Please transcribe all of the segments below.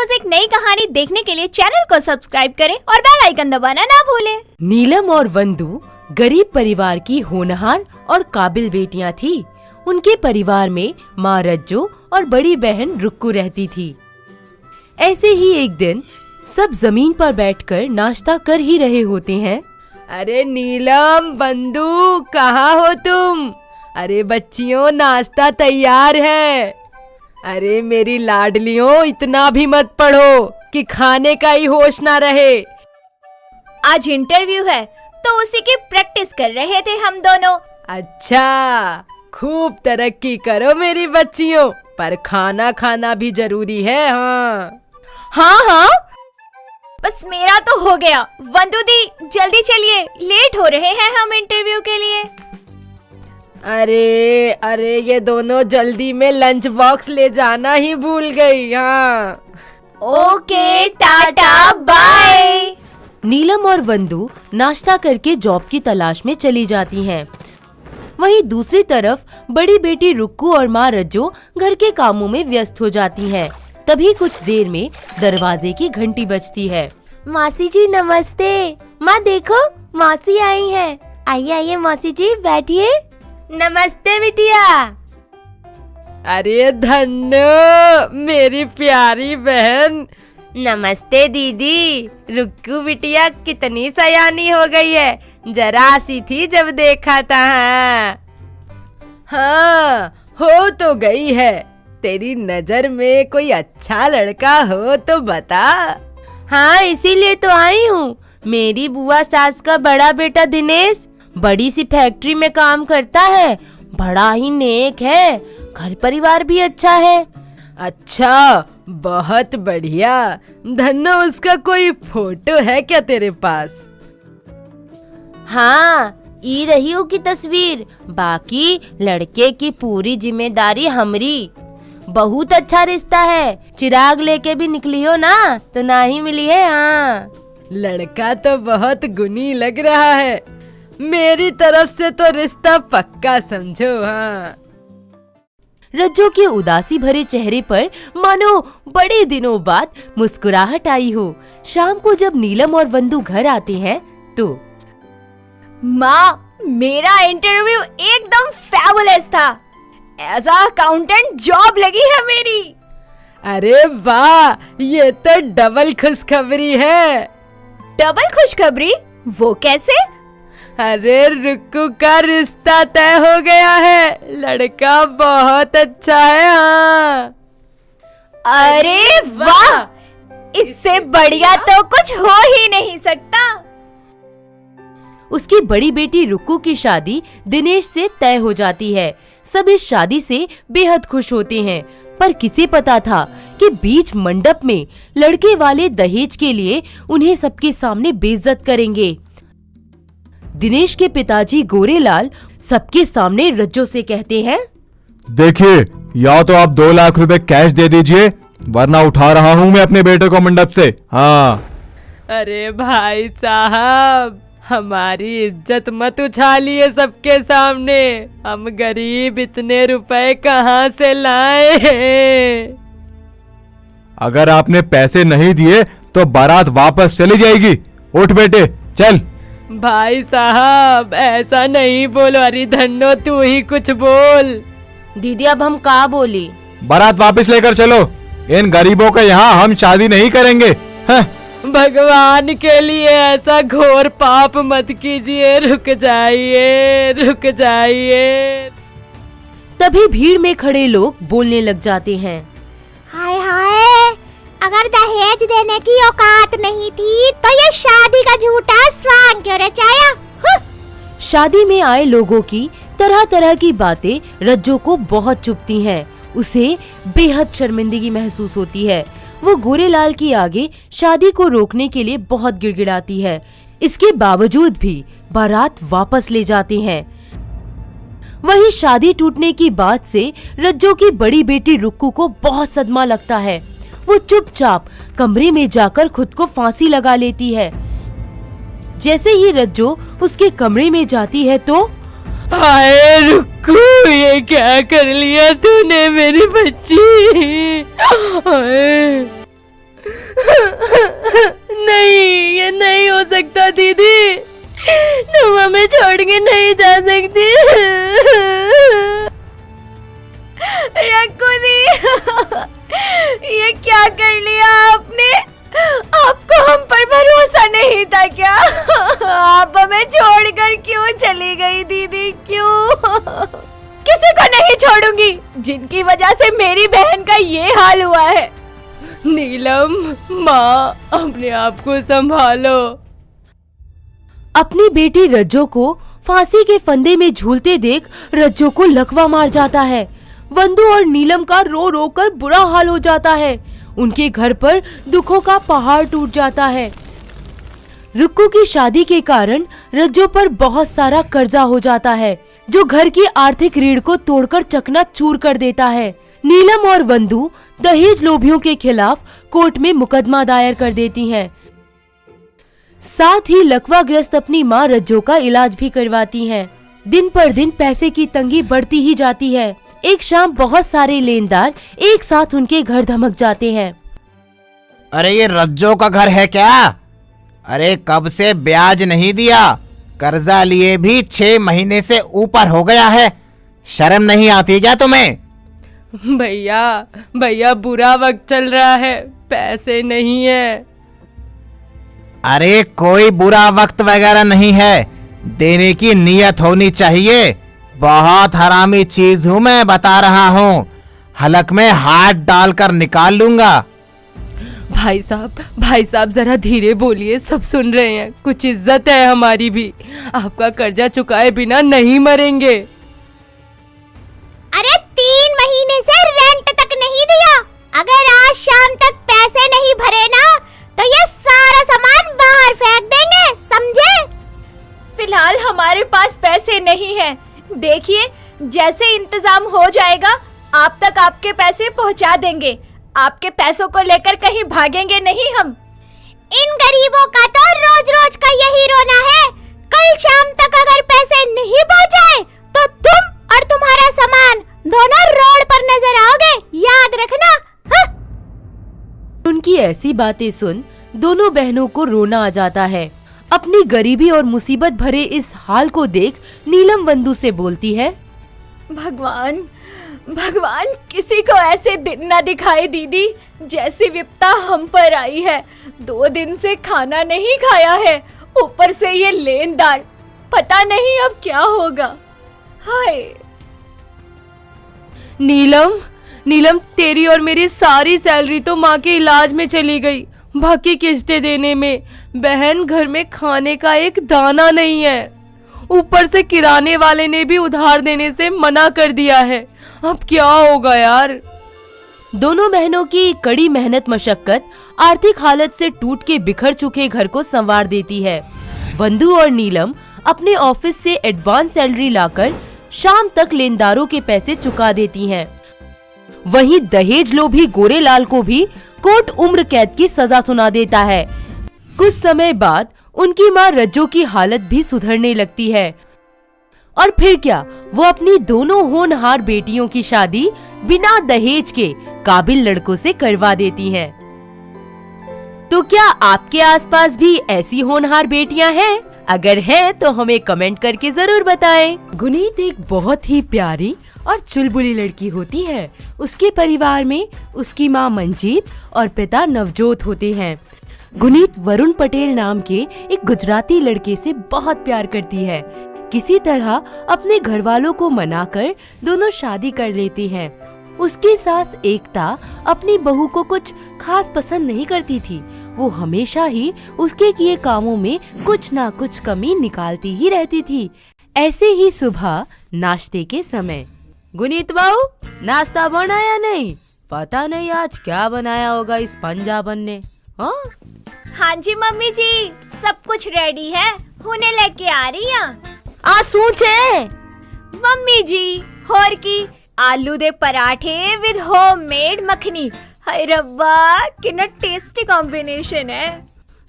रोज एक नई कहानी देखने के लिए चैनल को सब्सक्राइब करें और बेल आइकन दबाना ना भूलें। नीलम और वंदु गरीब परिवार की होनहार और काबिल बेटियां थी। उनके परिवार में माँ रज्जो और बड़ी बहन रुक्कू रहती थी। ऐसे ही एक दिन सब जमीन पर बैठकर नाश्ता कर ही रहे होते हैं। अरे नीलम, वंदु, कहाँ हो तुम? अरे बच्चियों, नाश्ता तैयार है। अरे मेरी लाडलियों, इतना भी मत पढ़ो कि खाने का ही होश ना रहे। आज इंटरव्यू है तो उसी की प्रैक्टिस कर रहे थे हम दोनों। अच्छा, खूब तरक्की करो मेरी बच्चियों, पर खाना खाना भी जरूरी है। हाँ, बस मेरा तो हो गया। वंदु दी, जल्दी चलिए, लेट हो रहे हैं हम इंटरव्यू के लिए। अरे ये दोनों जल्दी में लंच बॉक्स ले जाना ही भूल गई। Okay, tata bye. नीलम और वंदु नाश्ता करके जॉब की तलाश में चली जाती हैं। वहीं दूसरी तरफ बड़ी बेटी रुक्कू और माँ रज्जो घर के कामों में व्यस्त हो जाती हैं। तभी कुछ देर में दरवाजे की घंटी बजती है। मासी जी नमस्ते। माँ देखो, मौसी आई हैं। आइए मौसी जी, बैठिए। नमस्ते बिटिया। अरे धन्नो, मेरी प्यारी बहन। नमस्ते दीदी। रुक्कू बिटिया कितनी सयानी हो गई है, जरा सी थी जब देखा था। हाँ, हो तो गई है। तेरी नजर में कोई अच्छा लड़का हो तो बता। हाँ, इसीलिए तो आई हूँ। मेरी बुआ सास का बड़ा बेटा दिनेश बड़ी सी फैक्ट्री में काम करता है। बड़ा ही नेक है, घर परिवार भी अच्छा है। अच्छा, बहुत बढ़िया। धन्नो, उसका कोई फोटो है क्या तेरे पास? हाँ, ई रही हो की तस्वीर। बाकी लड़के की पूरी जिम्मेदारी हमरी। बहुत अच्छा रिश्ता है। चिराग लेके भी निकली हो ना तो ना ही मिली है। हाँ, लड़का तो बहुत गुणी लग रहा है। मेरी तरफ से तो रिश्ता पक्का समझो। हाँ। रज्जो के उदासी भरे चेहरे पर मानो बड़े दिनों बाद मुस्कुराहट आई हो। शाम को जब नीलम और वंदु घर आते हैं तो माँ, मेरा इंटरव्यू एकदम फैबुलस था। एज अ अकाउंटेंट जॉब लगी है मेरी। अरे वाह, ये तो डबल खुशखबरी है। डबल खुशखबरी? वो कैसे? अरे रुक्कू का रिश्ता तय हो गया है। लड़का बहुत अच्छा है। हाँ। अरे वाह, इससे बढ़िया तो कुछ हो ही नहीं सकता। उसकी बड़ी बेटी रुक्कू की शादी दिनेश से तय हो जाती है। सब इस शादी से बेहद खुश होते हैं, पर किसे पता था कि बीच मंडप में लड़के वाले दहेज के लिए उन्हें सबके सामने बेइज्जत करेंगे। दिनेश के पिताजी गोरेलाल सबके सामने रज्जो से कहते हैं, देखिए, या तो आप 2 लाख रुपए कैश दे दीजिए, वरना उठा रहा हूँ मैं अपने बेटे को मंडप से। हाँ। अरे भाई साहब, हमारी इज्जत मत उछालिए सबके सामने। हम गरीब इतने रुपए कहाँ से लाए हैं? अगर आपने पैसे नहीं दिए तो बारात वापस चली जाएगी। उठ बेटे, चल। भाई साहब, ऐसा नहीं बोलो। अरे धन्नो, तू ही कुछ बोल। दीदी, अब हम क्या बोली? बारात वापस लेकर चलो। इन गरीबों के यहाँ हम शादी नहीं करेंगे। भगवान के लिए ऐसा घोर पाप मत कीजिए। रुक जाइए। तभी भीड़ में खड़े लोग बोलने लग जाते हैं, हाय हाय, अगर दहेज देने की औकात नहीं थी तो ये शादी का झूठा स्वांग क्यों रचाया? शादी में आए लोगों की तरह तरह की बातें रज्जो को बहुत चुभती हैं। उसे बेहद शर्मिंदगी महसूस होती है। वो गोरेलाल की आगे शादी को रोकने के लिए बहुत गिड़गिड़ाती है। इसके बावजूद भी बारात वापस ले जाते हैं। वहीं शादी टूटने की बात से रज्जो की बड़ी बेटी रुक्कू को बहुत सदमा लगता है। वो चुपचाप कमरे में जाकर खुद को फांसी लगा लेती है। जैसे ही रज्जो उसके कमरे में जाती है तो हाय रुक्कू, ये क्या कर लिया तूने मेरी बच्ची? नहीं, ये नहीं हो सकता दीदी, तुम हमें छोड़ के नहीं जा सकती। रक्कू दी, ये क्या कर लिया आपने? आपको हम पर भरोसा नहीं था क्या? आप हमें छोड़कर क्यों चली गई दीदी, क्यों? किसी को नहीं छोड़ूंगी जिनकी वजह से मेरी बहन का ये हाल हुआ है। नीलम, माँ, अपने आप को संभालो। अपनी बेटी रज्जो को फांसी के फंदे में झूलते देख रज्जो को लकवा मार जाता है। वंदु और नीलम का रो रो कर बुरा हाल हो जाता है। उनके घर पर दुखों का पहाड़ टूट जाता है। रुक्कू की शादी के कारण रज्जो पर बहुत सारा कर्जा हो जाता है, जो घर की आर्थिक रीढ़ को तोड़कर चकनाचूर कर देता है। नीलम और वंदु दहेज लोभियों के खिलाफ कोर्ट में मुकदमा दायर कर देती हैं। साथ ही लकवाग्रस्त अपनी माँ रज्जो का इलाज भी करवाती हैं। दिन पर दिन पैसे की तंगी बढ़ती ही जाती है। एक शाम बहुत सारे लेनदार एक साथ उनके घर धमक जाते हैं। अरे ये रज्जो का घर है क्या? अरे कब से ब्याज नहीं दिया, कर्जा लिए भी 6 महीने से ऊपर हो गया है। शर्म नहीं आती क्या तुम्हें? भैया बुरा वक्त चल रहा है, पैसे नहीं है। अरे कोई बुरा वक्त वगैरह नहीं है, देने की नीयत होनी चाहिए। बहुत हरामी चीज हूँ मैं, बता रहा हूँ। हलक में हाथ डालकर निकाल लूंगा। भाई साहब जरा धीरे बोलिए, सब सुन रहे हैं। कुछ इज्जत है हमारी भी, आपका कर्जा चुकाए बिना नहीं मरेंगे। अरे 3 महीने से रेंट तक नहीं दिया। अगर आज शाम तक पैसे नहीं भरे ना, तो ये सारा सामान बाहर फेंक देंगे, समझे? फिलहाल हमारे पास पैसे नहीं हैं। देखिए, जैसे इंतजाम हो जाएगा आप तक आपके पैसे पहुंचा देंगे। आपके पैसों को लेकर कहीं भागेंगे नहीं हम। इन गरीबों का तो रोज रोज का यही रोना है। कल शाम तक अगर पैसे नहीं पहुंचाए तो तुम और तुम्हारा सामान दोनों रोड पर नजर आओगे, याद रखना। हाँ? उनकी ऐसी बातें सुन दोनों बहनों को रोना आ जाता है। अपनी गरीबी और मुसीबत भरे इस हाल को देख नीलम वंदु से बोलती है, भगवान किसी को ऐसे दिन न दिखाए दीदी, जैसी विपदा हम पर आई है। 2 दिन से खाना नहीं खाया है, ऊपर से ये लेनदार, पता नहीं अब क्या होगा। हाय नीलम, तेरी और मेरी सारी सैलरी तो माँ के इलाज में चली गई, बाकी किस्तें देने में। बहन, घर में खाने का एक दाना नहीं है, ऊपर से किराने वाले ने भी उधार देने से मना कर दिया है। अब क्या होगा यार? दोनों बहनों की कड़ी मेहनत मशक्कत आर्थिक हालत से टूट के बिखर चुके घर को संवार देती है। वंदु और नीलम अपने ऑफिस से एडवांस सैलरी लाकर शाम तक लेनदारों के पैसे चुका देती हैं। वहीं दहेज लोभी गोरेलाल को भी कोर्ट उम्र कैद की सजा सुना देता है। कुछ समय बाद उनकी माँ रज्जो की हालत भी सुधरने लगती है और फिर क्या, वो अपनी दोनों होनहार बेटियों की शादी बिना दहेज के काबिल लड़कों से करवा देती हैं। तो क्या आपके आसपास भी ऐसी होनहार बेटियां हैं? अगर हैं तो हमें कमेंट करके जरूर बताएं। गुनीत एक बहुत ही प्यारी और चुलबुली लड़की होती है। उसके परिवार में उसकी माँ मंजीत और पिता नवजोत होते हैं। गुनीत वरुण पटेल नाम के एक गुजराती लड़के से बहुत प्यार करती है। किसी तरह अपने घर वालों को मनाकर दोनों शादी कर लेती हैं। उसकी सास एकता अपनी बहू को कुछ खास पसंद नहीं करती थी। वो हमेशा ही उसके किए कामों में कुछ ना कुछ कमी निकालती ही रहती थी। ऐसे ही सुबह नाश्ते के समय, गुनीत बहू, नाश्ता बनाया नहीं? पता नहीं आज क्या बनाया होगा इस पंजाबन ने। हाँ जी मम्मी जी, सब कुछ रेडी है, हुने लेके आ रही हैं। आ सूचे मम्मी जी, और की आलू दे पराठे विद होममेड मखनी। हाय रब्बा, कितना टेस्टी कॉम्बिनेशन है।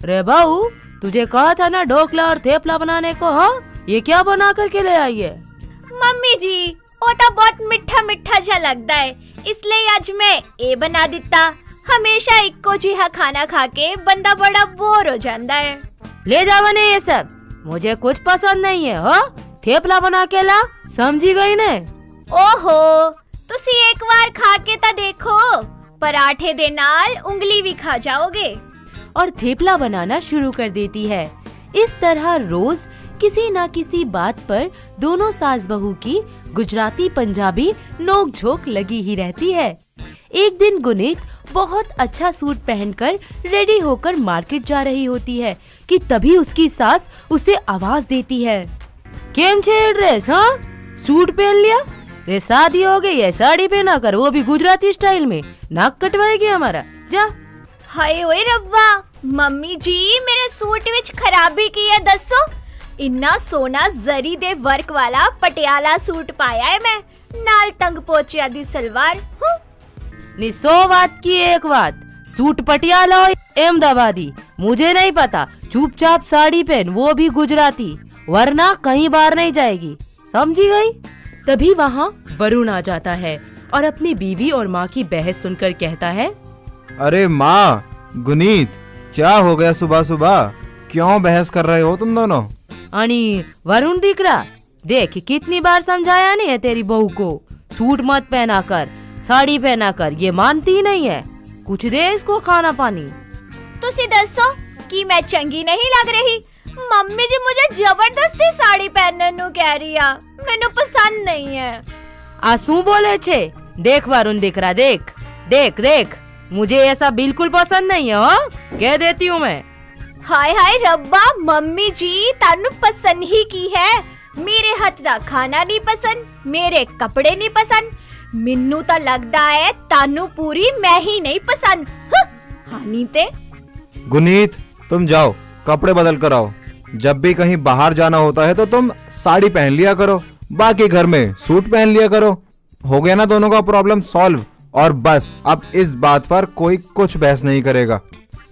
रे बहू, तुझे कहा था ना ढोकला और थेपला बनाने को। हाँ, ये क्या बना करके ले आई है? मम्मी जी, वो तो बहुत मीठा मीठा सा लगता है, इसलिए आज मैं ये बना देता। हमेशा इक्को जिहा खाना खा के बंदा बड़ा बोर हो जाता है। ले जावा ने ये सब, मुझे कुछ पसंद नहीं है। हो थेपला बना के ला, समझी गई ने? ओहो, तुसी एक बार खा के ता देखो, पराठे दे नाल उंगली भी खा जाओगे। और थेपला बनाना शुरू कर देती है। इस तरह रोज किसी न किसी बात पर दोनों सास बहू की गुजराती पंजाबी नोक झोंक लगी ही रहती है। एक दिन गुनीत बहुत अच्छा सूट पहनकर रेडी होकर मार्केट जा रही होती है कि तभी उसकी सास उसे आवाज देती है। केम छे ड्रेस? हाँ, सूट पहन लिया? रे शादी हो गई है, साड़ी पहना कर, वो भी गुजराती स्टाइल में। नाक कटवाएगी हमारा, जा। हाय ओए रब्बा, मम्मी जी मेरे सूट विच खराबी की है दसो। इन्ना सोना जरी दे वर्क वाला पटियाला सूट पाया है मैं, नाल तंग पोचिया दी सलवार। नी 100 बात की एक बात, सूट पटियाला हो अहमदाबादी मुझे नहीं पता, चुपचाप साड़ी पहन, वो भी गुजराती, वरना कहीं बाहर नहीं जाएगी, समझी गई? तभी वहाँ वरुण आ जाता है और अपनी बीवी और माँ की बहस सुनकर कहता है, अरे माँ, गुनीत, क्या हो गया सुबह सुबह? क्यों बहस कर रहे हो तुम दोनों? अनी वरुण दिकरा, देख कितनी बार समझाया नहीं है तेरी बहू को, सूट मत पहना कर, साड़ी पहना कर, ये मानती नहीं है। कुछ दे इसको खाना पानी। तुसी दसो कि मैं चंगी नहीं लग रही? मम्मी जी मुझे जबरदस्ती साड़ी पहनने नु कह रही है, मैनू पसंद नहीं है। आंसू बोले छे, देख वरुण दिकरा, देख देख देख, मुझे ऐसा बिल्कुल पसंद नहीं है। हो कह देती हूँ मैं। हाय हाय रब्बा, मम्मी जी तानू पसंद ही की है। मेरे हाथ दा खाना नहीं पसंद, मेरे कपड़े नहीं पसंद, मिन्नू ता लगदा है तानू पूरी मैं ही नहीं पसंद। हानी ते गुनीत, तुम जाओ कपड़े बदल कर आओ। जब भी कहीं बाहर जाना होता है तो तुम साड़ी पहन लिया करो, बाकी घर में सूट पहन लिया करो। हो गया ना दोनों का प्रॉब्लम सॉल्व? और बस अब इस बात पर कोई कुछ बहस नहीं करेगा।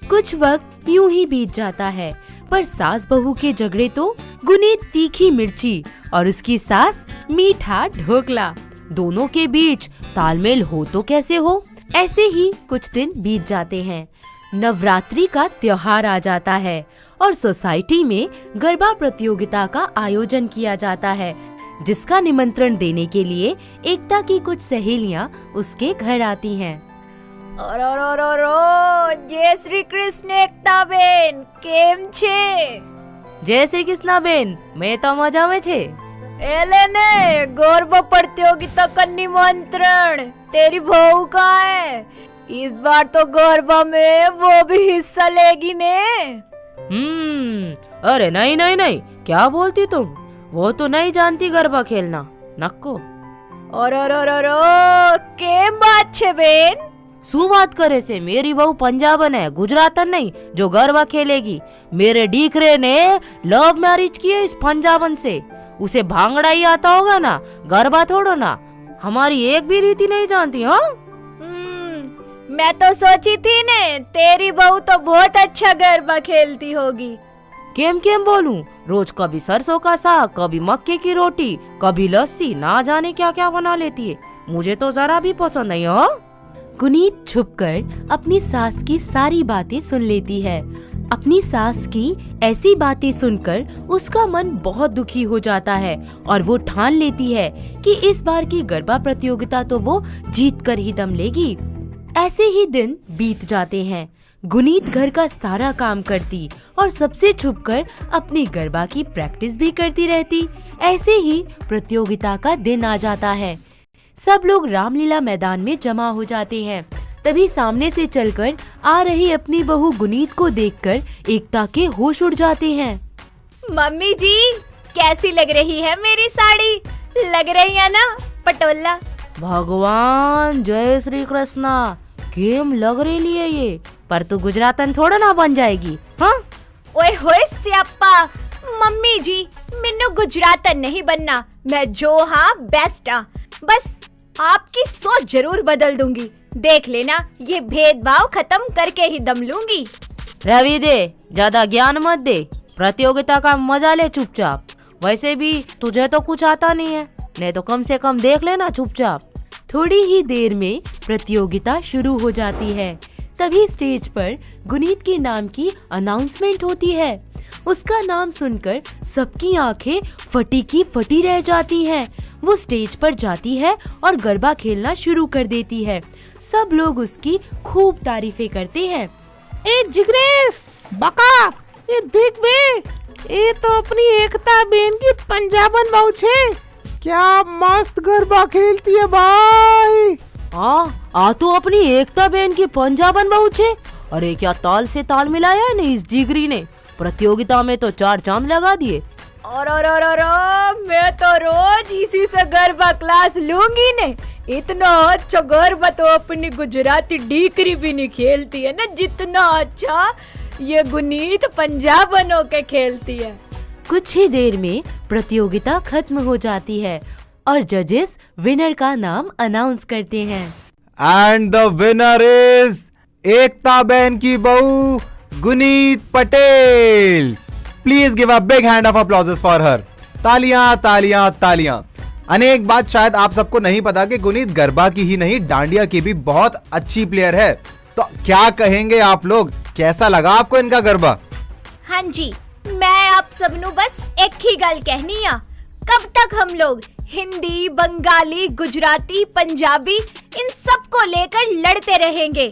कुछ वक्त यूं ही बीत जाता है, पर सास बहू के झगड़े तो गुनीत तीखी मिर्ची और उसकी सास मीठा ढोकला, दोनों के बीच तालमेल हो तो कैसे हो। ऐसे ही कुछ दिन बीत जाते हैं। नवरात्रि का त्योहार आ जाता है और सोसाइटी में गरबा प्रतियोगिता का आयोजन किया जाता है, जिसका निमंत्रण देने के लिए एकता की कुछ सहेलियां उसके घर आती हैं। जय श्री कृष्ण एकता बेन, केम छे? जय श्री कृष्णा बेन, मैं तो मजा में छे। एले ने गरबा प्रतियोगिता का निमंत्रण, तेरी बहू कहाँ है? इस बार तो गरबा में वो भी हिस्सा लेगी ने। अरे नहीं नहीं नहीं, क्या बोलती तुम? वो तो नहीं जानती गरबा खेलना, नक्को। और केम बात छे बेन? शू बात करे से, मेरी बहू पंजाबन है, गुजरातन नहीं जो गरबा खेलेगी। मेरे डीकरे ने लव मैरिज की है इस पंजाबन से, उसे भांगड़ा ही आता होगा ना, गरबा थोड़ो ना। हमारी एक भी रीति नहीं जानती। हाँ, मैं तो सोची थी ने तेरी बहू तो बहुत अच्छा गरबा खेलती होगी। केम केम बोलूं, रोज कभी सरसों का साग, कभी मक्के की रोटी, कभी लस्सी, ना जाने क्या क्या बना लेती है, मुझे तो जरा भी पसंद नहीं। हो गुनीत छुपकर अपनी सास की सारी बातें सुन लेती है। अपनी सास की ऐसी बातें सुनकर उसका मन बहुत दुखी हो जाता है और वो ठान लेती है कि इस बार की गरबा प्रतियोगिता तो वो जीत कर ही दम लेगी। ऐसे ही दिन बीत जाते हैं। गुनीत घर का सारा काम करती और सबसे छुपकर अपनी गरबा की प्रैक्टिस भी करती रहती। ऐसे ही प्रतियोगिता का दिन आ जाता है। सब लोग रामलीला मैदान में जमा हो जाते हैं। तभी सामने से चलकर आ रही अपनी बहू गुनीत को देखकर एकता के होश उड़ जाते हैं। मम्मी जी, कैसी लग रही है मेरी साड़ी? लग रही है ना पटोला? भगवान, जय श्री कृष्णा, केम लग रही है ये, पर तू गुजरातन थोड़ा ना बन जाएगी। हाँ, ओए होए स्यापा, मम्मी जी मैनू गुजरातन नहीं बनना, मैं जो हाँ बेस्ट हाँ, बस आपकी सोच जरूर बदल दूंगी। देख लेना, ये भेदभाव खत्म करके ही दम लूंगी। रवि दे, ज्यादा ज्ञान मत दे, प्रतियोगिता का मजा ले चुपचाप। वैसे भी तुझे तो कुछ आता नहीं है, नहीं तो कम से कम देख लेना चुपचाप। थोड़ी ही देर में प्रतियोगिता शुरू हो जाती है। तभी स्टेज पर गुनीत के नाम की अनाउंसमेंट होती है। उसका नाम सुनकर सबकी आंखें फटी की फटी रह जाती हैं। वो स्टेज पर जाती है और गरबा खेलना शुरू कर देती है। सब लोग उसकी खूब तारीफें करते हैं। ए जिग्नेश बका, ये देख बे, ये तो अपनी एकता बेन की पंजाबन बहू छे। क्या मस्त गरबा खेलती है भाई। आ तो अपनी एकता बहन की पंजाबन बहू छे। अरे क्या ताल से ताल मिलाया है इस डिग्री ने, प्रतियोगिता में तो 4 चांद लगा दिए। और मैं तो रोज इसी से गरबा क्लास लूंगी ने। इतना अच्छा गरबा तो अपनी गुजराती डीकरी भी नहीं खेलती है ना, जितना अच्छा ये गुनीत पंजाबनों के खेलती है। कुछ ही देर में प्रतियोगिता खत्म हो जाती है और जजेस विनर का नाम अनाउंस करते हैं। And the winner is Ekta बहन की बहू Guneet Patel. Please give a big hand of applauses for her. तालियां तालियां तालियां। अनेक बात शायद आप सबको नहीं पता कि गुनीत गरबा की ही नहीं डांडिया की भी बहुत अच्छी प्लेयर है। तो क्या कहेंगे आप लोग, कैसा लगा आपको इनका गरबा? हाँ जी, मैं आप सबनू बस एक ही गल कहनी आ, कब तक हम लोग हिंदी, बंगाली, गुजराती, पंजाबी इन सब को लेकर लड़ते रहेंगे?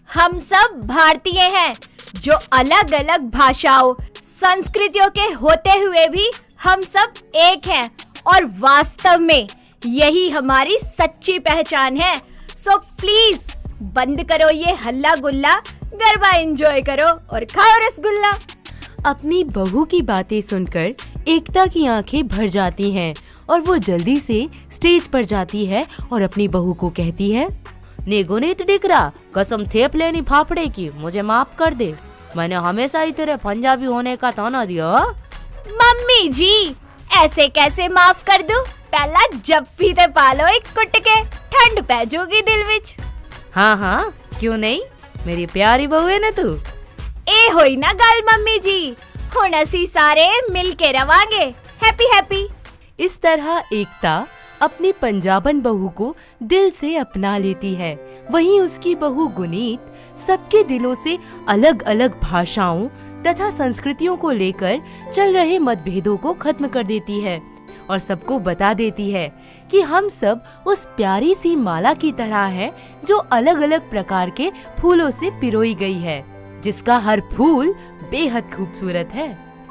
हम सब भारतीय हैं, जो अलग अलग भाषाओं, संस्कृतियों के होते हुए भी हम सब एक हैं और वास्तव में यही हमारी सच्ची पहचान है। सो प्लीज बंद करो ये हल्ला गुल्ला, गरबा एंजॉय करो और खाओ रसगुल्ला। अपनी बहू की बातें सुनकर एकता की आंखें भर जाती हैं और वो जल्दी से स्टेज पर जाती है और अपनी बहू को कहती है, नेगोनेत डिकरा, कसम थे प्लेनी फाफड़े की, मुझे माफ कर दे। मैंने हमेशा ही तेरे पंजाबी होने का ताना दिया। मम्मी जी, ऐसे कैसे माफ कर दूं? पहला जप्फी ते पालो एक कुट के, ठंड पै जाऊगी दिल विच। हाँ, क्यों नहीं, मेरी प्यारी बहू है ना तू। ए होई ना गल मम्मी जी, हुण असी सारे मिल के रवांगे, हैप्पी हैप्पी। इस तरह एकता अपनी पंजाबन बहू को दिल से अपना लेती है। वहीं उसकी बहू गुनीत सबके दिलों से अलग अलग भाषाओं तथा संस्कृतियों को लेकर चल रहे मतभेदों को खत्म कर देती है और सबको बता देती है कि हम सब उस प्यारी सी माला की तरह हैं, जो अलग अलग प्रकार के फूलों से पिरोई गई है, जिसका हर फूल बेहद खूबसूरत है।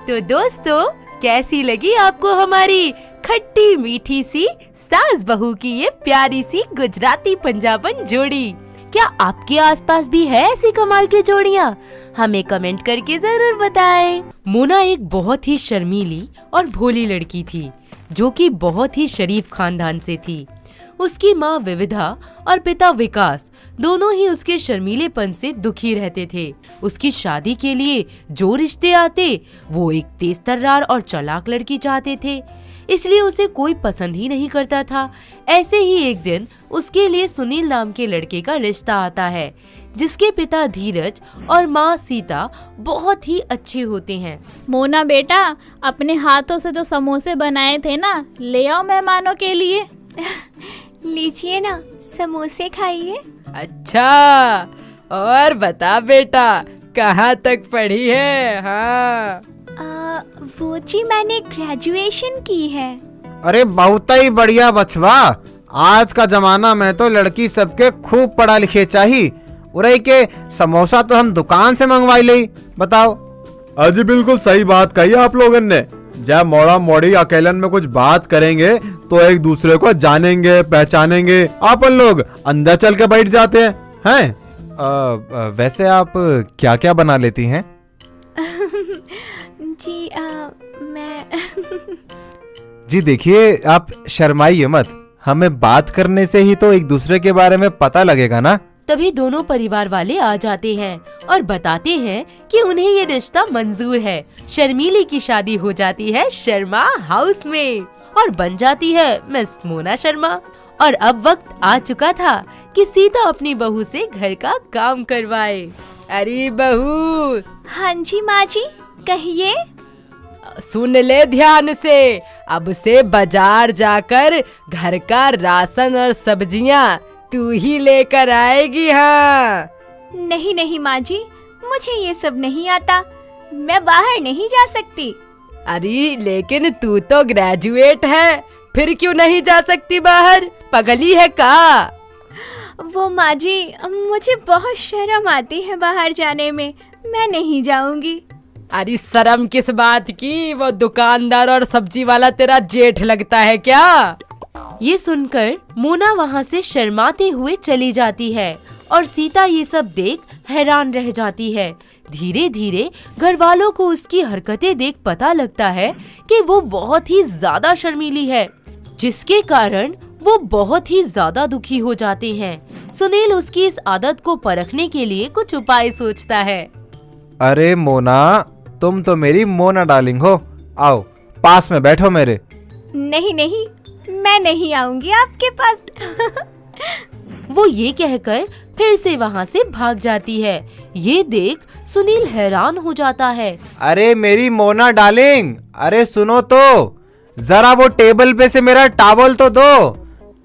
तो दोस्तों, कैसी लगी आपको हमारी खट्टी मीठी सी सास बहू की ये प्यारी सी गुजराती पंजाबन जोड़ी? क्या आपके आसपास भी है ऐसी कमाल की जोड़ियाँ? हमें कमेंट करके जरूर बताएं। मोना एक बहुत ही शर्मीली और भोली लड़की थी, जो कि बहुत ही शरीफ खानदान से थी। उसकी माँ विविधा और पिता विकास दोनों ही उसके शर्मीलेपन से दुखी रहते थे। उसकी शादी के लिए जो रिश्ते आते, वो एक तेज तर्रार और चालाक लड़की चाहते थे, इसलिए उसे कोई पसंद ही नहीं करता था। ऐसे ही एक दिन उसके लिए सुनील नाम के लड़के का रिश्ता आता है, जिसके पिता धीरज और माँ सीता बहुत ही अच्छे होते हैं। मोना बेटा, अपने हाथों से जो समोसे बनाए थे ना, ले आओ मेहमानों के लिए। लीजिए ना, समोसे खाइए। अच्छा, और बता बेटा, कहाँ तक पढ़ी है? हाँ, वो जी मैंने ग्रेजुएशन की है। अरे बहुत ही बढ़िया बचवा। आज का जमाना में तो लड़की सबके खूब पढ़ा लिखे चाहिए। उरई के समोसा तो हम दुकान से मंगवाई ले। बताओ। अजी बिल्कुल सही बात कही आप लोगन ने। जब मोड़ा मोड़ी अकेलन में कुछ बात करेंगे तो एक दूसरे को जानेंगे, पहचानेंगे। अपन लोग अंदर चल के बैठ जाते हैं। वैसे आप क्या क्या बना लेती हैं? जी मैं जी देखिए, आप शर्माइए मत, हमें बात करने से ही तो एक दूसरे के बारे में पता लगेगा ना। तभी दोनों परिवार वाले आ जाते हैं और बताते हैं कि उन्हें ये रिश्ता मंजूर है। शर्मीली की शादी हो जाती है शर्मा हाउस में और बन जाती है मिस मोना शर्मा। और अब वक्त आ चुका था कि सीता अपनी बहू से घर का काम करवाए। अरे बहू, हाँ जी माँ जी, कहिए। सुन ले ध्यान से, अब से बाजार जाकर घर का राशन और सब्जियाँ तू ही लेकर आएगी। हाँ, नहीं नहीं माँ जी, मुझे ये सब नहीं आता, मैं बाहर नहीं जा सकती। अरे लेकिन तू तो ग्रेजुएट है, फिर क्यों नहीं जा सकती बाहर? पगली है का? वो माँ जी, मुझे बहुत शर्म आती है बाहर जाने में, मैं नहीं जाऊंगी। अरे शर्म किस बात की? वो दुकानदार और सब्जी वाला तेरा जेठ लगता है क्या? ये सुनकर मोना वहाँ से शर्माते हुए चली जाती है और सीता ये सब देख हैरान रह जाती है। धीरे धीरे घर वालों को उसकी हरकतें देख पता लगता है कि वो बहुत ही ज्यादा शर्मीली है, जिसके कारण वो बहुत ही ज्यादा दुखी हो जाते हैं। सुनील उसकी इस आदत को परखने के लिए कुछ उपाय सोचता है। अरे मोना, तुम तो मेरी मोना डार्लिंग हो, आओ पास में बैठो मेरे। नहीं नहीं, मैं नहीं आऊंगी आपके पास। वो ये कहकर फिर से वहाँ से भाग जाती है। ये देख सुनील हैरान हो जाता है। अरे मेरी मोना डार्लिंग, अरे सुनो तो, जरा वो टेबल पे से मेरा टॉवल तो दो।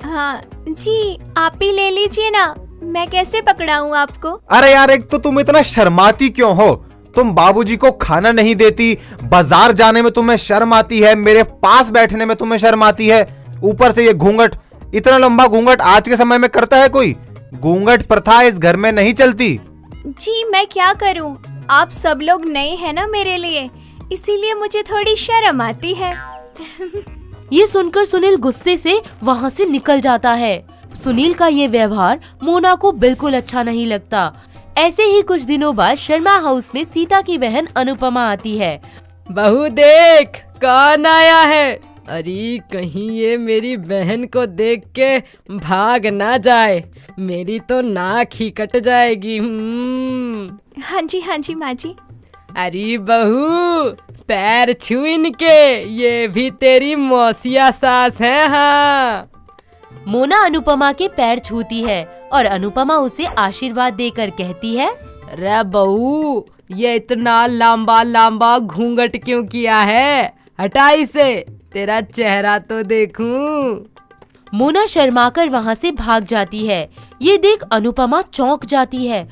हाँ जी, आप ही ले लीजिए ना, मैं कैसे पकड़ाऊँ आपको? अरे यार, एक तो तुम इतना शर्माती क्यों हो? तुम बाबूजी को खाना नहीं देती, बाजार जाने में तुम्हें शर्म आती है, मेरे पास बैठने में तुम्हें शर्म आती है, ऊपर से ये घूंघट, इतना लंबा घूंघट आज के समय में करता है कोई? घूंघट प्रथा इस घर में नहीं चलती। जी मैं क्या करूं, आप सब लोग नए हैं ना मेरे लिए, इसीलिए मुझे थोड़ी शर्म आती है। ये सुनकर सुनील गुस्से से वहाँ से निकल जाता है। सुनील का ये व्यवहार मोना को बिल्कुल अच्छा नहीं लगता। ऐसे ही कुछ दिनों बाद शर्मा हाउस में सीता की बहन अनुपमा आती है। बहू देख कौन आया है। अरे कहीं ये मेरी बहन को देख के भाग ना जाए, मेरी तो नाक ही कट जाएगी। हाँ जी माँ जी। अरे बहू पैर छू इनके, ये भी तेरी मौसिया सास है। हाँ। मोना अनुपमा के पैर छूती है और अनुपमा उसे आशीर्वाद देकर कहती है, रे बहू ये इतना लंबा लंबा घूंघट क्यों किया है? हटा इसे, तेरा चेहरा तो देखूं। मोना शर्माकर वहाँ से भाग जाती है। ये देख अनुपमा चौंक जाती है।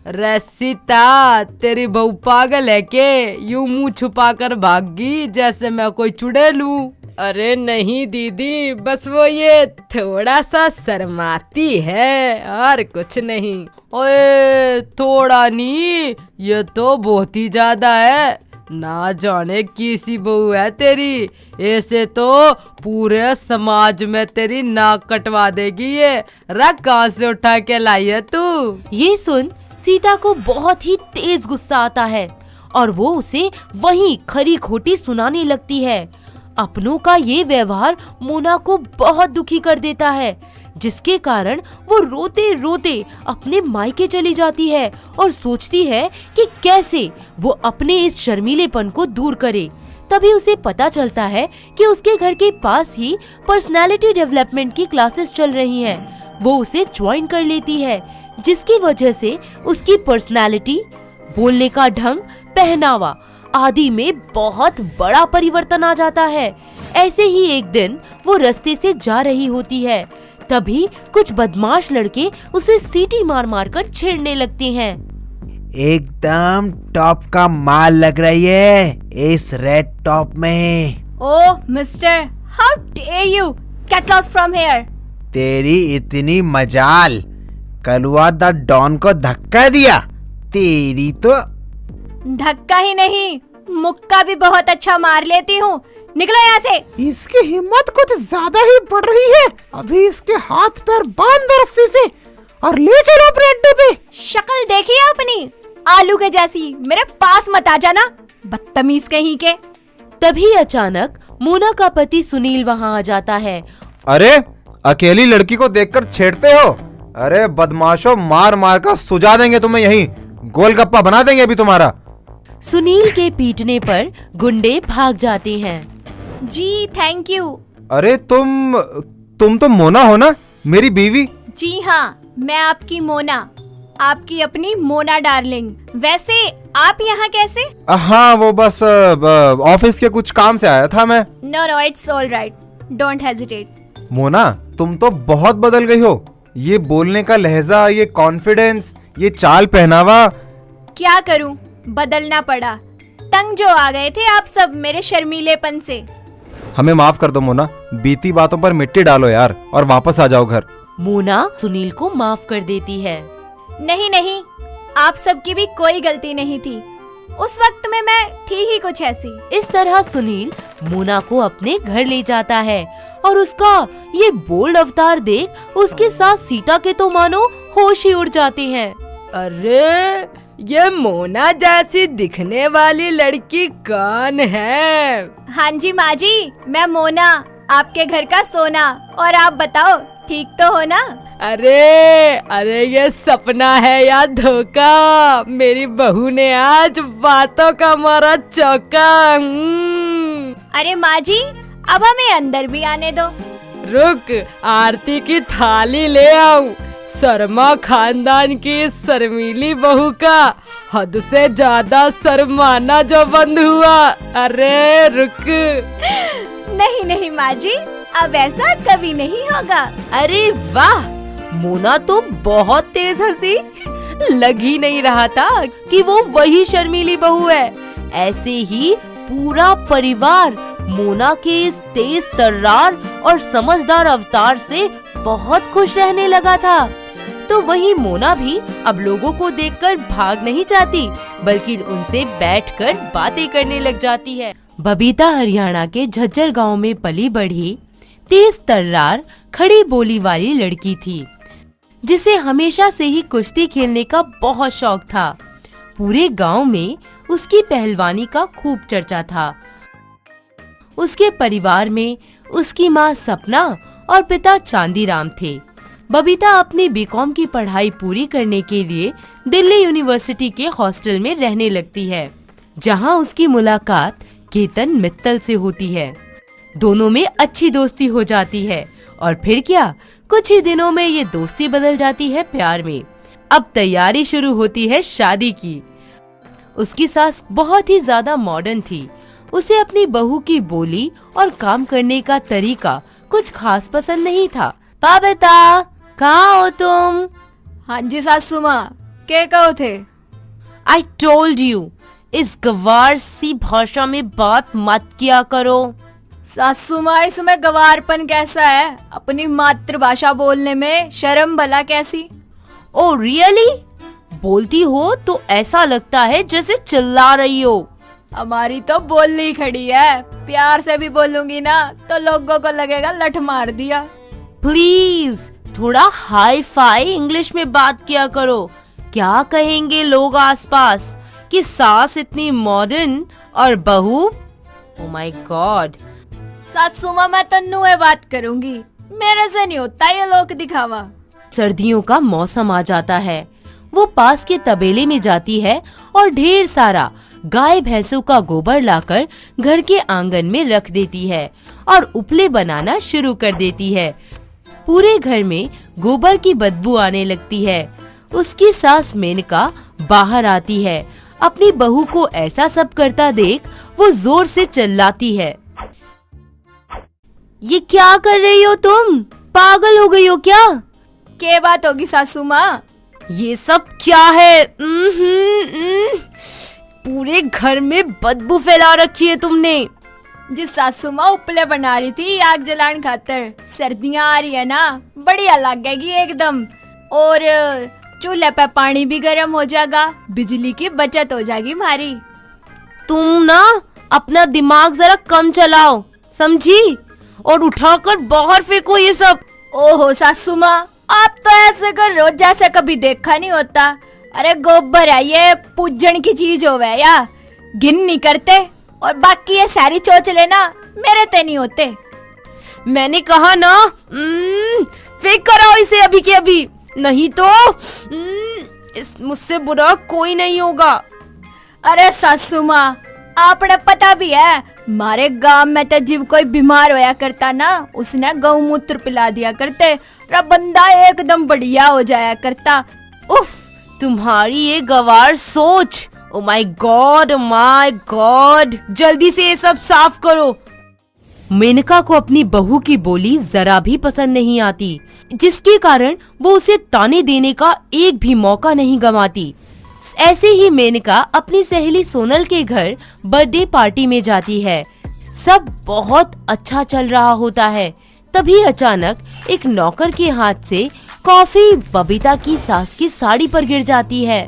रसीता, तेरी बहू पागल है के? यूं मुंह छुपा कर भागी जैसे मैं कोई चुड़ैल हूं। अरे नहीं दीदी, बस वो ये थोड़ा सा शर्माती है और कुछ नहीं। ओए थोड़ा नहीं, ये तो बहुत ही ज्यादा है। ना जाने किसी बहू है तेरी, ऐसे तो पूरे समाज में तेरी नाक कटवा देगी ये। रख कहाँ से उठा के लाई है तू? ये सुन सीता को बहुत ही तेज गुस्सा आता है और वो उसे वहीं खरी खोटी सुनाने लगती है। अपनों का ये व्यवहार मोना को बहुत दुखी कर देता है, जिसके कारण वो रोते रोते अपने मायके चली जाती है और सोचती है कि कैसे वो अपने इस शर्मीलेपन को दूर करे। तभी उसे पता चलता है कि उसके घर के पास ही पर्सनालिटी डेवलपमेंट की क्लासेस चल रही हैं। वो उसे ज्वाइन कर लेती है, जिसकी वजह से उसकी पर्सनालिटी, बोलने का ढंग, पहनावा आदि में बहुत बड़ा परिवर्तन आ जाता है। ऐसे ही एक दिन वो रास्ते से जा रही होती है, तभी कुछ बदमाश लड़के उसे सीटी मार मार कर छेड़ने लगते हैं। एकदम टॉप का माल लग रही है इस रेड टॉप में। Oh mister, how dare you, get lost from here. तेरी इतनी मजाल, कलुआ द डॉन को धक्का दिया। तेरी तो धक्का ही नहीं, मुक्का भी बहुत अच्छा मार लेती हूँ। निकलो यहाँ से। इसकी हिम्मत कुछ ज्यादा ही बढ़ रही है। अभी इसके हाथ पैर बांध दो रस्सी से और ले चलो अपने अड्डे पे। शक्ल देखिए अपनी, आलू के जैसी, मेरे पास मत आ जाना, बदतमीज कहीं के। तभी अचानक मोना का पति सुनील वहाँ आ जाता है। अरे अकेली लड़की को देखकर छेड़ते हो? अरे बदमाशों, मार मार कर सुजा देंगे तुम्हें, यहीं गोलगप्पा बना देंगे अभी तुम्हारा। सुनील के पीटने पर गुंडे भाग जाते हैं। जी थैंक यू। अरे तुम तो मोना हो ना, मेरी बीवी? जी हाँ, मैं आपकी मोना, आपकी अपनी मोना डार्लिंग। वैसे आप यहाँ कैसे? हाँ, वो बस ऑफिस के कुछ काम से आया था मैं। No it's all right, don't hesitate. Mona, तुम तो बहुत बदल गई हो। ये बोलने का लहजा, ये कॉन्फिडेंस, ये चाल पहनावा। क्या करूं, बदलना पड़ा। तंग जो आ गए थे आप सब मेरे शर्मीलेपन से। हमें माफ कर दो मोना, बीती बातों पर मिट्टी डालो यार और वापस आ जाओ घर। मोना सुनील को माफ कर देती है। नहीं नहीं, आप सबकी भी कोई गलती नहीं थी। उस वक्त में मैं थी ही कुछ ऐसी। इस तरह सुनील मोना को अपने घर ले जाता है और उसका ये बोल्ड अवतार देख उसके साथ सीता के तो मानो होश ही उड़ जाते हैं। अरे ये मोना जैसी दिखने वाली लड़की कौन है? हाँ जी माँ जी, मैं मोना, आपके घर का सोना। और आप बताओ, ठीक तो हो ना? अरे ये सपना है या धोखा? मेरी बहू ने आज बातों का मारा चौका। अरे माँ जी, अब हमें अंदर भी आने दो। रुक, आरती की थाली ले आऊं। शर्मा खानदान की शर्मीली बहू का हद से ज्यादा शर्माना जो बंद हुआ। अरे रुक। नहीं नहीं माँ जी, अब ऐसा कभी नहीं होगा। अरे वाह, मोना तो बहुत तेज हंसी। लग ही नहीं रहा था कि वो वही शर्मीली बहू है। ऐसे ही पूरा परिवार मोना के इस तेज तर्रार और समझदार अवतार से बहुत खुश रहने लगा था। तो वही मोना भी अब लोगों को देखकर भाग नहीं जाती, बल्कि उनसे बैठकर बातें करने लग जाती है। बबीता हरियाणा के झज्जर गांव में पली बढ़ी तेज तर्रार खड़ी बोली वाली लड़की थी, जिसे हमेशा से ही कुश्ती खेलने का बहुत शौक था। पूरे गांव में उसकी पहलवानी का खूब चर्चा था। उसके परिवार में उसकी माँ सपना और पिता चांदीराम थे। बबीता अपनी बीकॉम की पढ़ाई पूरी करने के लिए दिल्ली यूनिवर्सिटी के हॉस्टल में रहने लगती है, जहां उसकी मुलाकात केतन मित्तल से होती है। दोनों में अच्छी दोस्ती हो जाती है और फिर क्या, कुछ ही दिनों में ये दोस्ती बदल जाती है प्यार में। अब तैयारी शुरू होती है शादी की। उसकी सास बहुत ही ज्यादा मॉडर्न थी। उसे अपनी बहू की बोली और काम करने का तरीका कुछ खास पसंद नहीं था। बबीता, कहाँ हो तुम? हाँ जी सासू माँ, क्या कहो थे? आई टोल्ड यू, इस गवार सी भाषा में बात मत किया करो। सासू माँ, इसमें गवारपन कैसा है? अपनी मातृभाषा बोलने में शर्म भला कैसी? Oh really? बोलती हो तो ऐसा लगता है जैसे चिल्ला रही हो। हमारी तो बोलनी खड़ी है। प्यार से भी बोलूंगी ना तो लोगों को लगेगा लठ मार दिया। प्लीज थोड़ा हाई फाई इंग्लिश में बात किया करो। क्या कहेंगे लोग आसपास कि सास इतनी मॉडर्न और बहू, ओ माय गॉड। सासू माँ, मैं तन्नू में बात करूंगी, मेरे से नहीं होता ये लोग दिखावा। सर्दियों का मौसम आ जाता है। वो पास के तबेले में जाती है और ढेर सारा गाय भैंसों का गोबर लाकर घर के आंगन में रख देती है और उपले बनाना शुरू कर देती है। पूरे घर में गोबर की बदबू आने लगती है। उसकी सास मेनका बाहर आती है। अपनी बहू को ऐसा सब करता देख वो जोर से चिल्लाती है, ये क्या कर रही हो तुम? पागल हो गई हो क्या? क्या बात होगी सासू माँ? ये सब क्या है? पूरे घर में बदबू फैला रखी है तुमने। जिस सासू माँ उपले बना रही थी आग जलाने खातर, सर्दियाँ आ रही है ना, बढ़िया लगेगी एकदम। और चूल्हे पे पानी भी गर्म हो जाएगा, बिजली की बचत हो जाएगी हमारी। तुम ना अपना दिमाग जरा कम चलाओ, समझी? और उठाकर बाहर फेंको ये सब। ओहो सासू माँ, आप तो ऐसे कर रहे हो जैसे कभी देखा नहीं होता। अरे गोबर है ये, पूजन की चीज होवे या? गिन नहीं करते। और बाकी ये सारी चोचले ना मेरे ते नहीं होते। मैंने कहा ना, फेंक कर आओ इसे अभी के अभी, नहीं तो मुझसे बुरा कोई नहीं होगा। अरे सासू माँ, आपने पता भी है, हमारे गांव में तो जब कोई बीमार होया करता ना, उसने गौमूत्र पिला दिया करते, बंदा एकदम बढ़िया हो जाया करता। उफ, तुम्हारी ये गवार सोच। ओ माय गॉड, जल्दी से ये सब साफ करो। मेनका को अपनी बहू की बोली जरा भी पसंद नहीं आती, जिसके कारण वो उसे ताने देने का एक भी मौका नहीं गंवाती। ऐसे ही मेनका अपनी सहेली सोनल के घर बर्थडे पार्टी में जाती है। सब बहुत अच्छा चल रहा होता है। तभी अचानक एक नौकर के हाथ से कॉफी बबीता की सास की साड़ी पर गिर जाती है।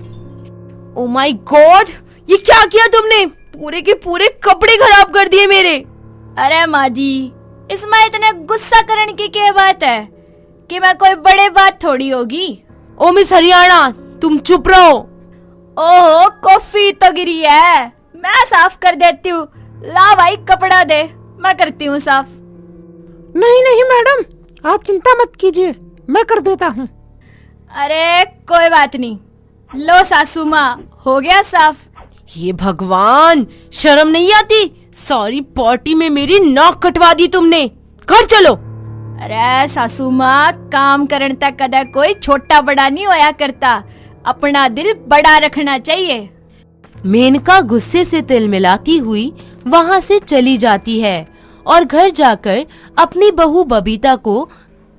ओ माय गॉड, ये क्या किया तुमने? पूरे के पूरे कपड़े खराब कर दिए मेरे। अरे माँ जी, इसमें इतने गुस्सा करने की क्या बात है कि मैं कोई बड़े बात थोड़ी होगी। ओ मिस हरियाणा, तुम चुप रहो। ओहो, कॉफी तो गिरी है, मैं साफ कर देती हूँ। ला भाई कपड़ा दे, मैं करती हूँ साफ। नहीं नहीं मैडम, आप चिंता मत कीजिए, मैं कर देता हूँ। अरे कोई बात नहीं, लो सासू माँ, हो गया साफ। ये भगवान, शर्म नहीं आती? सारी पार्टी में मेरी नाक कटवा दी तुमने। घर चलो। अरे सासू माँ, काम करने तक कदा कोई छोटा बड़ा नहीं होया करता, अपना दिल बड़ा रखना चाहिए। मेनका गुस्से से तिलमिलाती हुई वहाँ से चली जाती है और घर जाकर अपनी बहू बबीता को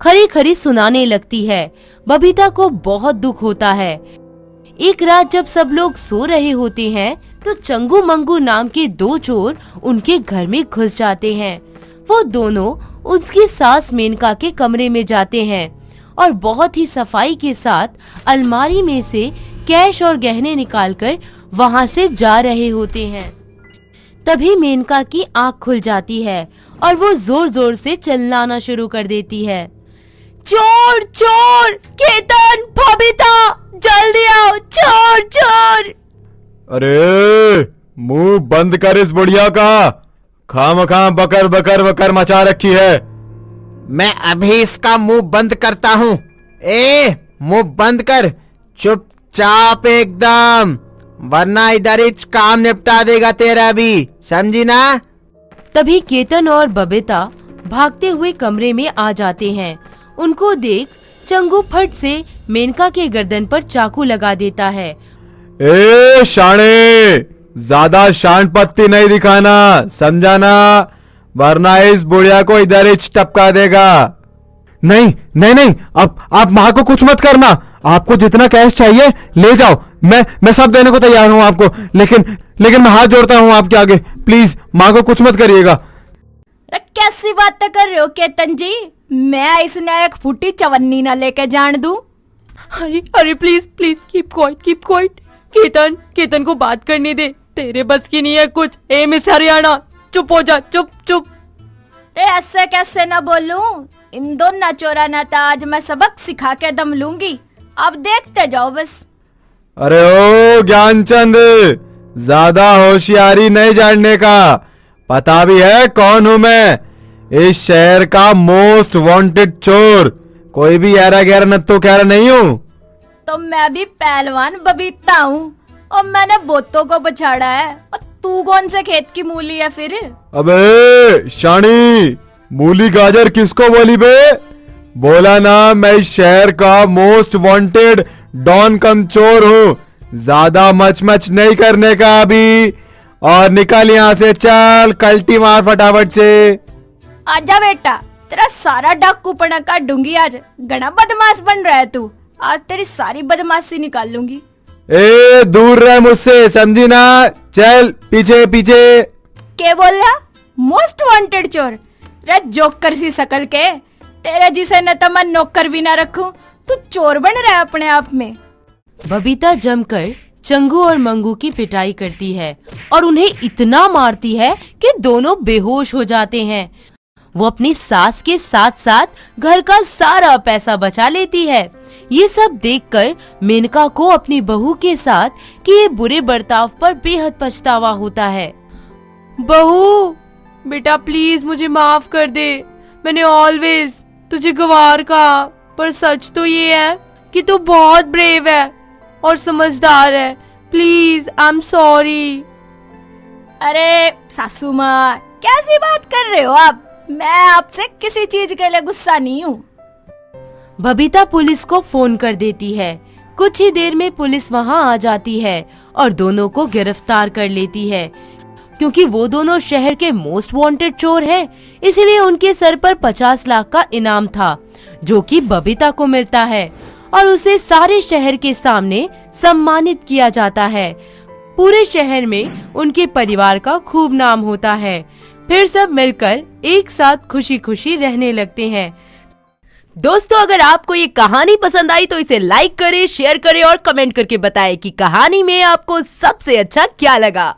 खरी खरी सुनाने लगती है। बबीता को बहुत दुख होता है। एक रात जब सब लोग सो रहे होते हैं तो चंगू मंगू नाम के दो चोर उनके घर में घुस जाते हैं। वो दोनों उसकी सास मेनका के कमरे में जाते हैं और बहुत ही सफाई के साथ अलमारी में से कैश और गहने निकालकर वहाँ से जा रहे होते हैं। तभी मेनका की आंख खुल जाती है और वो जोर जोर से चिल्लाना शुरू कर देती है। चोर चोर, केतन, बबीता, जल्दी आओ, चोर चोर। अरे मुंह बंद कर इस बुढ़िया का, खामखा बकर बकर बकर मचा रखी है। मैं अभी इसका मुंह बंद करता हूँ। मुंह बंद कर, चुपचाप एकदम, वरना इधर ही काम निपटा देगा तेरा भी, समझी ना? तभी केतन और बबीता भागते हुए कमरे में आ जाते हैं। उनको देख चंगू फट से मेनका के गर्दन पर चाकू लगा देता है। ए शाणे, ज्यादा शान पत्ती नहीं दिखाना, समझाना, वरना इस बुढ़िया को इधर ही टपका देगा। नहीं नहीं नहीं, आप माँ को कुछ मत करना। आपको जितना कैश चाहिए ले जाओ, मैं सब देने को तैयार हूँ आपको, लेकिन मैं हाथ जोड़ता हूँ आपके आगे, प्लीज माँ को कुछ मत करिएगा। कैसी बात कर रहे हो केतन जी? मैं इसने एक फूटी चवन्नी ना लेके जान दूं? अरे अरे please please keep quiet. Ketan को बात करने दे, तेरे बस की नहीं है कुछ। ए मिस हरियाणा, चुप हो जा, चुप। ऐसे कैसे ना बोलूं? इन दोनों चोरा ना था आज मैं सबक सिखा के दम लूंगी, अब देखते जाओ बस। अरे ओ ज्ञानचंद, ज्यादा होशियारी नहीं जानने का, पता भी है कौन हूं मैं, इस शहर का मोस्ट वांटेड चोर। कोई भी यारा गैरा नत्थो खैरा नहीं हूँ। तो मैं भी पहलवान बबीता हूँ और मैंने बोतों को बछाड़ा है, और तू कौन से खेत की मूली है फिर? अबे शानी, मूली गाजर किसको बोली बे? बोला ना, मैं इस शहर का मोस्ट वांटेड डॉन कम चोर हूँ। ज्यादा मच नहीं करने का अभी, और निकल यहाँ से, चल कल्टी मार फटाफट से। आजा बेटा, तेरा सारा डाकू पना काट दूंगी आज। घना बदमाश बन रहा है तू, आज तेरी सारी बदमाशी निकाल लूंगी। ए दूर रह मुझसे, समझी ना? चल पीछे। क्या बोल रहा? मोस्ट वांटेड चोर? रे जोकर सी शकल के, तेरे जिसे न तो मैं नौकर भी ना रखूं, तू चोर बन रहा है अपने आप में। बबीता जमकर चंगू और मंगू की पिटाई करती है और उन्हें इतना मारती है कि दोनों बेहोश हो जाते हैं। वो अपनी सास के साथ साथ घर का सारा पैसा बचा लेती है। ये सब देखकर मेनका को अपनी बहू के साथ किए बुरे बर्ताव पर बेहद पछतावा होता है। बहू बेटा प्लीज मुझे माफ कर दे, मैंने ऑलवेज तुझे गवार कहा, पर सच तो ये है कि तू बहुत ब्रेव है और समझदार है। Please I am sorry. अरे सासू माँ, कैसी बात कर रहे हो आप? मैं आपसे किसी चीज के लिए गुस्सा नहीं हूँ। बबीता पुलिस को फोन कर देती है। कुछ ही देर में पुलिस वहाँ आ जाती है और दोनों को गिरफ्तार कर लेती है। क्योंकि वो दोनों शहर के मोस्ट वांटेड चोर हैं, इसलिए उनके सर पर 50 लाख का इनाम था जो कि बबीता को मिलता है और उसे सारे शहर के सामने सम्मानित किया जाता है। पूरे शहर में उनके परिवार का खूब नाम होता है। फिर सब मिलकर एक साथ खुशी खुशी रहने लगते हैं। दोस्तों, अगर आपको ये कहानी पसंद आई तो इसे लाइक करें, शेयर करें और कमेंट करके बताएं कि कहानी में आपको सबसे अच्छा क्या लगा।